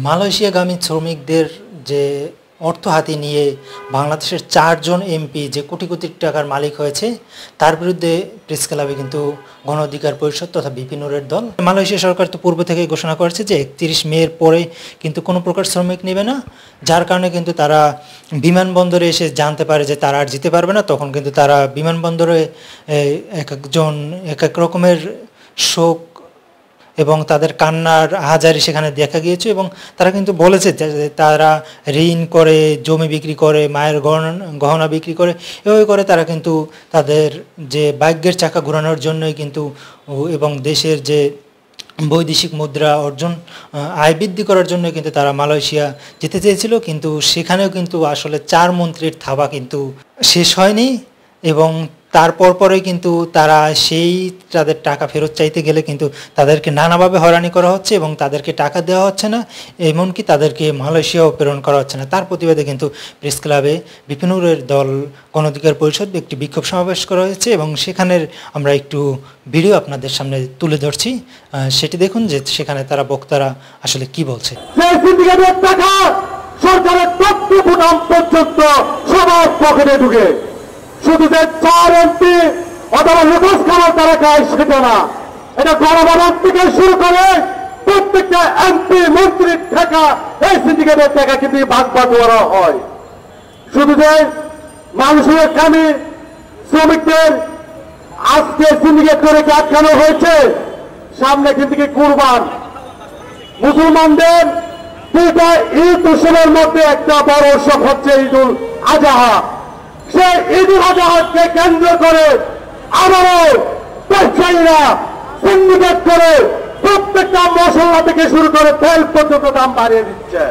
মালয়েশিয়াগামী শ্রমিকদের যে অর্থ হাতে নিয়ে বাংলাদেশের ৪ জন এমপি যে কোটি কোটি টাকার মালিক হয়েছে তার বিরুদ্ধে প্রেস ক্লাবে কিন্তু গণ অধিকার পরিষদ তথা ভিপি নূরের দল। মালয়েশিয়া সরকার তো পূর্ব থেকে ঘোষণা করেছে যে ৩১ মের পরে কিন্তু কোনো প্রকার শ্রমিক নেবে না, যার কারণে কিন্তু তারা বিমানবন্দরে এসে জানতে পারে যে তারা আর যেতে পারবে না। তখন কিন্তু তারা বিমানবন্দরে এক একজন এক এক রকমের শোক এবং তাদের কান্নার হাজারি সেখানে দেখা গিয়েছে এবং তারা কিন্তু বলেছে যে তারা ঋণ করে, জমি বিক্রি করে, মায়ের গহনা বিক্রি করে, এভাবে করে তারা কিন্তু তাদের যে ভাগ্যের চাকা ঘোরানোর জন্যই কিন্তু এবং দেশের যে বৈদেশিক মুদ্রা অর্জন আয় বৃদ্ধি করার জন্য কিন্তু তারা মালয়েশিয়া যেতে চেয়েছিল। কিন্তু সেখানেও কিন্তু আসলে ৪ মন্ত্রীর থাবা কিন্তু শেষ হয়নি এবং তারপর পরে কিন্তু তারা সেই তাদের টাকা ফেরত চাইতে গেলে কিন্তু তাদেরকে নানাভাবে হয়রানি করা হচ্ছে এবং তাদেরকে টাকা দেওয়া হচ্ছে না, এমনকি তাদেরকে মালয়েশিয়াও প্রেরণ করা হচ্ছে না। তার প্রতিবাদে কিন্তু প্রেস ক্লাবে ভিপি নূরের দল গণ অধিকার পরিষদ একটি বিক্ষোভ সমাবেশ করা হয়েছে এবং সেখানের আমরা একটু ভিডিও আপনাদের সামনে তুলে ধরছি, সেটি দেখুন যে সেখানে তারা বক্তারা আসলে কি বলছে। সরকারের পর্যন্ত সবার পকেটে ঢুকে শুধু যে ৪ এমপি অথবা লোকস খাবার তারা খায় সেটা না, এটা গণভবন থেকে শুরু করে প্রত্যেকটা এমপি মন্ত্রীর টাকা এই সিন্ডিকেটের টাকা কিন্তু ভাগ বাটোয়ারা হয়। শুধু যে মানুষের কামে শ্রমিকদের আজকে সিন্ডিকেট করে আটকানো হয়েছে, সামনে কিন্তু কুরবান মুসলমানদের দুইটা ঈদ উৎসবের মধ্যে একটা বড় উৎসব হচ্ছে ঈদুল আজহা। সেই ঈদুল আজহাকে কেন্দ্র করে আবারও ব্যবসায়ীরা সিন্ডিকেট করে প্রত্যেকটা মশলা থেকে শুরু করে তেল পর্যন্ত দাম বাড়িয়ে দিচ্ছে।